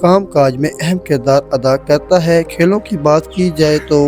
کام کاج میں اہم کردار ادا کرتا ہے۔ کھیلوں کی بات کی جائے تو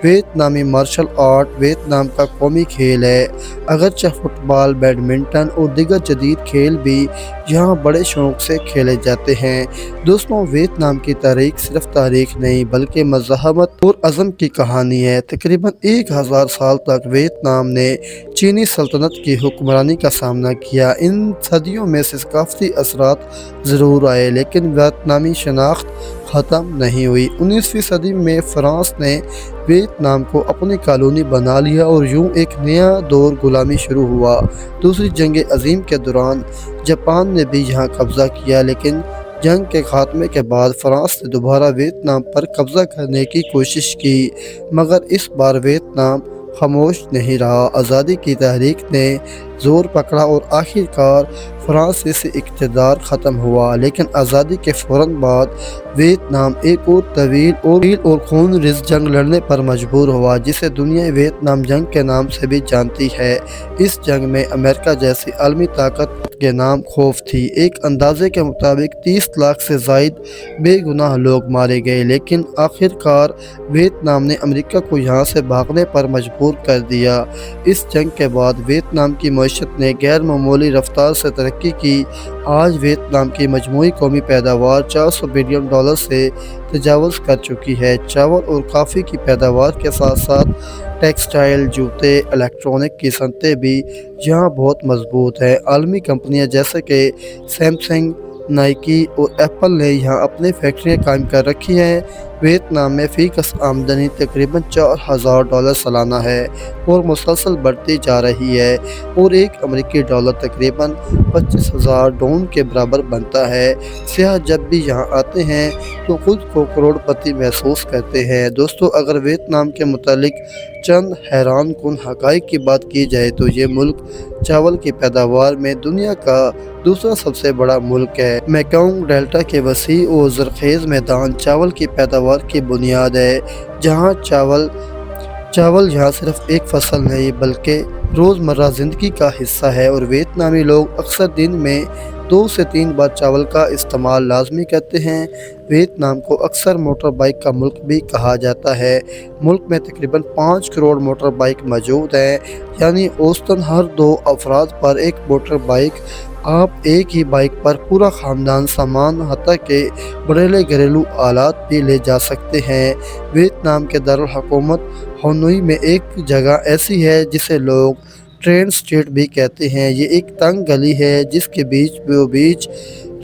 ویتنامی مارشل آرٹ ویتنام کا قومی کھیل ہے۔ اگرچہ فٹ بال، بیڈمنٹن اور دیگر جدید کھیل بھی یہاں بڑے شوق سے کھیلے جاتے ہیں۔ دوستوں، ویتنام کی تاریخ صرف تاریخ نہیں بلکہ مزاحمت اور عزم کی کہانی ہے۔ تقریباً 1000 سال تک ویتنام نے چینی سلطنت کی حکمرانی کا سامنا کیا۔ ان صدیوں میں ثقافتی اثرات ضرور آئے لیکن ویتنامی شناخت ختم نہیں ہوئی۔ 19ویں صدی میں فرانس نے ویتنام کو اپنی کالونی بنا لیا اور یوں ایک نیا دور غلامی شروع ہوا۔ دوسری جنگ عظیم کے دوران جاپان نے بھی یہاں قبضہ کیا لیکن جنگ کے خاتمے کے بعد فرانس نے دوبارہ ویتنام پر قبضہ کرنے کی کوشش کی، مگر اس بار ویتنام خاموش نہیں رہا۔ آزادی کی تحریک نے زور پکڑا اور آخر کار فرانسیسی اقتدار ختم ہوا، لیکن آزادی کے فوراً بعد ویتنام ایک اور طویل اور خون ریز جنگ لڑنے پر مجبور ہوا جسے دنیا ویتنام جنگ کے نام سے بھی جانتی ہے۔ اس جنگ میں امریکہ جیسی عالمی طاقت کے نام خوف تھی۔ ایک اندازے کے مطابق 30 لاکھ سے زائد بے گناہ لوگ مارے گئے، لیکن آخر کار ویتنام نے امریکہ کو یہاں سے بھاگنے پر مجبور کر دیا۔ اس جنگ کے بعد ویتنام کی معیشت نے غیر معمولی رفتار سے ترقی کی۔ آج ویتنام کی مجموعی قومی پیداوار $400 بلین سے تجاوز کر چکی ہے۔ چاول اور کافی کی پیداوار کے ساتھ ساتھ ٹیکسٹائل، جوتے، الیکٹرانک کی صنعتیں بھی یہاں بہت مضبوط ہیں۔ عالمی کمپنیاں جیسے کہ سیمسنگ، نائکی اور ایپل نے یہاں اپنی فیکٹریاں قائم کر رکھی ہیں۔ ویتنام میں فی کس آمدنی تقریباً $4000 سالانہ ہے اور مسلسل بڑھتی جا رہی ہے، اور ایک امریکی ڈالر تقریباً $25,000 کے برابر بنتا ہے۔ سیاح جب بھی یہاں آتے ہیں تو خود کو کروڑ پتی محسوس کرتے ہیں۔ دوستو، اگر ویتنام کے متعلق چند حیران کن حقائق کی بات کی جائے تو یہ ملک چاول کی پیداوار میں دنیا کا دوسرا سب سے بڑا ملک ہے۔ میکونگ ڈیلٹا کے وسیع اور زرخیز میدان چاول کی پیداوار کی بنیاد ہے۔ چاول یہاں صرف ایک فصل نہیں بلکہ روزمرہ زندگی کا حصہ ہے، اور ویتنامی لوگ اکثر دن میں 2 سے 3 بار چاول کا استعمال لازمی کرتے ہیں۔ ویتنام کو اکثر موٹر بائیک کا ملک بھی کہا جاتا ہے۔ ملک میں تقریباً 5 کروڑ موٹر بائیک موجود ہیں، یعنی اوسطاً ہر 2 افراد پر ایک موٹر بائیک۔ آپ ایک ہی بائیک پر پورا خاندان، سامان حتیٰ کہ بڑے گھریلو آلات بھی لے جا سکتے ہیں۔ ویتنام کے دارالحکومت ہنوئی میں ایک جگہ ایسی ہے جسے لوگ ٹرین اسٹریٹ بھی کہتے ہیں۔ یہ ایک تنگ گلی ہے جس کے بیچ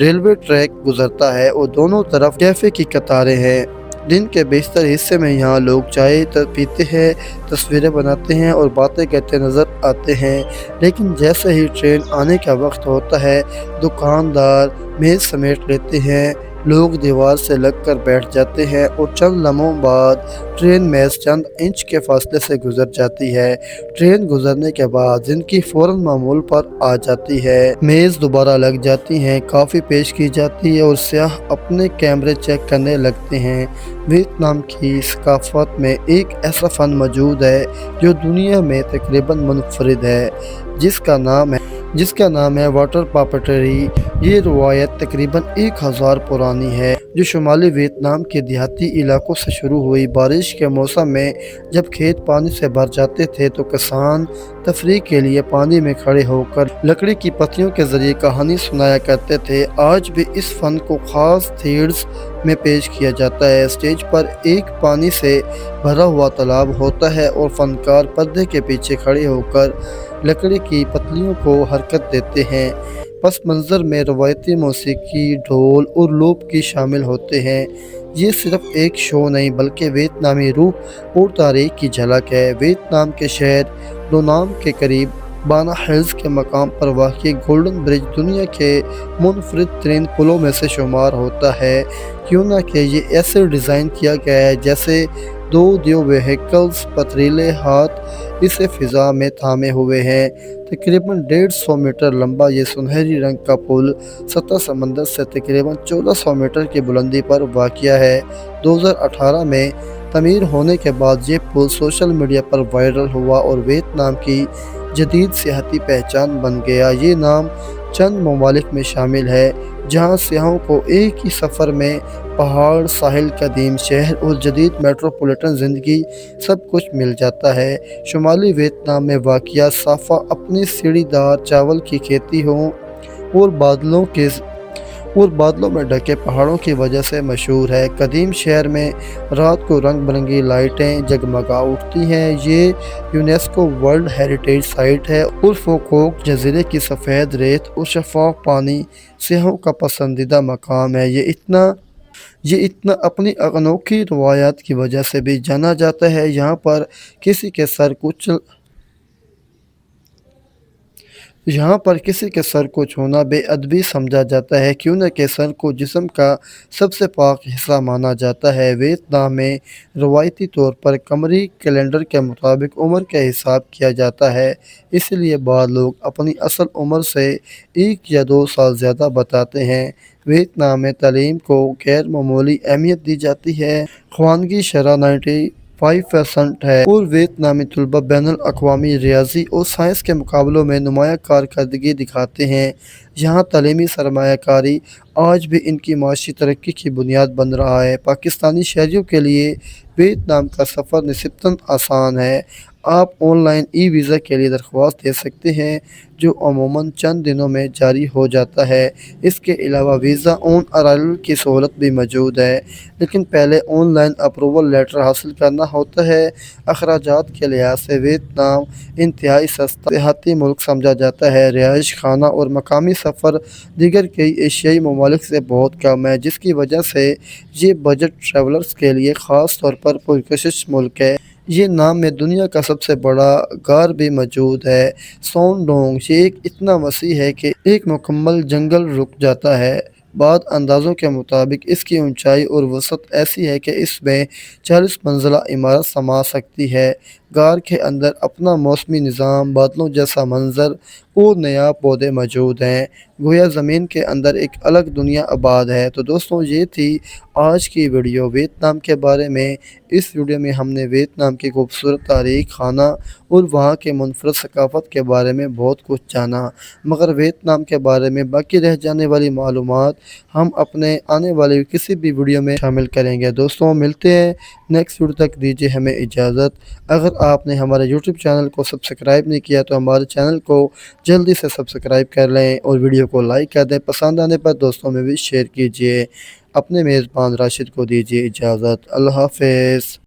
ریلوے ٹریک گزرتا ہے اور دونوں طرف کیفے کی قطاریں ہیں۔ دن کے بیشتر حصے میں یہاں لوگ چائے پیتے ہیں، تصویریں بناتے ہیں اور باتیں کرتے نظر آتے ہیں، لیکن جیسے ہی ٹرین آنے کا وقت ہوتا ہے دکاندار میز سمیٹ لیتے ہیں، لوگ دیوار سے لگ کر بیٹھ جاتے ہیں اور چند لمحوں بعد ٹرین میز چند انچ کے فاصلے سے گزر جاتی ہے۔ ٹرین گزرنے کے بعد زندگی فوراً معمول پر آ جاتی ہے۔ میز دوبارہ لگ جاتی ہیں، کافی پیش کی جاتی ہے اور سیاح اپنے کیمرے چیک کرنے لگتے ہیں۔ ویتنام کی ثقافت میں ایک ایسا فن موجود ہے جو دنیا میں تقریباً منفرد ہے، جس کا نام ہے واٹر پاپیٹری۔ یہ روایت تقریباً 1000 پرانی ہے، جو شمالی ویتنام کے دیہاتی علاقوں سے شروع ہوئی۔ بارش کے موسم میں جب کھیت پانی سے بھر جاتے تھے تو کسان تفریح کے لیے پانی میں کھڑے ہو کر لکڑی کی پتیوں کے ذریعے کہانی سنایا کرتے تھے۔ آج بھی اس فن کو خاص تھیٹرز میں پیش کیا جاتا ہے۔ اسٹیج پر ایک پانی سے بھرا ہوا تالاب ہوتا ہے اور فنکار پردے کے پیچھے کھڑے ہو کر لکڑی کی پتلیوں کو حرکت دیتے ہیں۔ پس منظر میں روایتی موسیقی، ڈھول اور لوپ کی شامل ہوتے ہیں۔ یہ صرف ایک شو نہیں بلکہ ویتنامی روح اور تاریخ کی جھلک ہے۔ ویتنام کے شہر دونام کے قریب بانا ہلز کے مقام پر واقع گولڈن برج دنیا کے منفرد ترین پلوں میں سے شمار ہوتا ہے، کیوں نہ کہ یہ ایسے ڈیزائن کیا گیا ہے جیسے 2 دیو وہیکلز پتھریلے ہاتھ اسے فضا میں تھامے ہوئے ہیں۔ تقریباً 150 میٹر لمبا یہ سنہری رنگ کا پل سطح سمندر سے تقریباً 1400 میٹر کی بلندی پر واقع ہے۔ 2018 میں تعمیر ہونے کے بعد یہ پل سوشل میڈیا پر وائرل ہوا اور ویتنام کی جدید سیاحتی پہچان بن گیا۔ یہ نام چند ممالک میں شامل ہے جہاں سیاحوں کو ایک ہی سفر میں پہاڑ، ساحل، قدیم شہر اور جدید میٹروپولیٹن زندگی سب کچھ مل جاتا ہے۔ شمالی ویتنام میں واقع سافا اپنی سیڑھی دار چاول کی کھیتی اور بادلوں میں ڈھکے پہاڑوں کی وجہ سے مشہور ہے۔ قدیم شہر میں رات کو رنگ برنگی لائٹیں جگمگا اٹھتی ہیں۔ یہ یونیسکو ورلڈ ہیریٹیج سائٹ ہے اور فوکوک جزیرے کی سفید ریت اور شفاف پانی سیاحوں کا پسندیدہ مقام ہے۔ یہ اتنا اپنی انوکھی روایات کی وجہ سے بھی جانا جاتا ہے۔ یہاں پر کسی کے سر کو چھونا بے ادبی سمجھا جاتا ہے، کیوں نہ کہ سر کو جسم کا سب سے پاک حصہ مانا جاتا ہے۔ ویتنام میں روایتی طور پر قمری کیلنڈر کے مطابق عمر کا حساب کیا جاتا ہے، اس لیے بعض لوگ اپنی اصل عمر سے 1 یا 2 سال زیادہ بتاتے ہیں۔ ویتنام میں تعلیم کو غیر معمولی اہمیت دی جاتی ہے۔ خواندگی شرح 95% ہے اور ویتنامی طلباء بین الاقوامی ریاضی اور سائنس کے مقابلوں میں نمایاں کارکردگی دکھاتے ہیں۔ یہاں تعلیمی سرمایہ کاری آج بھی ان کی معاشی ترقی کی بنیاد بن رہا ہے۔ پاکستانی شہریوں کے لیے ویتنام کا سفر نسبتاً آسان ہے۔ آپ آن لائن ای ویزا کے لیے درخواست دے سکتے ہیں جو عموماً چند دنوں میں جاری ہو جاتا ہے۔ اس کے علاوہ ویزا آن ارائیول کی سہولت بھی موجود ہے، لیکن پہلے آن لائن اپروول لیٹر حاصل کرنا ہوتا ہے۔ اخراجات کے لحاظ سے ویتنام انتہائی سستا سیاحتی ملک سمجھا جاتا ہے۔ رہائش خانہ اور مقامی سفر دیگر کئی ایشیائی ممالک سے بہت کم ہے، جس کی وجہ سے یہ بجٹ ٹریولرز کے لیے خاص طور پر پرکشش ملک ہے۔ یہ نام میں دنیا کا سب سے بڑا غار بھی موجود ہے، سون ڈونگ۔ یہ اتنا وسیع ہے کہ ایک مکمل جنگل رک جاتا ہے۔ بعض اندازوں کے مطابق اس کی اونچائی اور وسعت ایسی ہے کہ اس میں 40 منزلہ عمارت سما سکتی ہے۔ غار کے اندر اپنا موسمی نظام، بادلوں جیسا منظر اور نایاب پودے موجود ہیں، گویا زمین کے اندر ایک الگ دنیا آباد ہے۔ تو دوستوں، یہ تھی آج کی ویڈیو ویتنام کے بارے میں۔ اس ویڈیو میں ہم نے ویتنام کی خوبصورت تاریخ، کھانا اور وہاں کے منفرد ثقافت کے بارے میں بہت کچھ جانا، مگر ویتنام کے بارے میں باقی رہ جانے والی معلومات ہم اپنے آنے والی کسی بھی ویڈیو میں شامل کریں گے۔ دوستوں، ملتے ہیں نیکسٹ ویڈیو تک، دیجیے ہمیں اجازت۔ اگر آپ نے ہمارے یوٹیوب چینل کو سبسکرائب نہیں کیا تو ہمارے چینل کو جلدی سے سبسکرائب کر لیں اور ویڈیو کو لائک کر دیں۔ پسند آنے پر دوستوں میں بھی شیئر کیجیے۔ اپنے میزبان راشد کو دیجیے اجازت۔ اللہ حافظ۔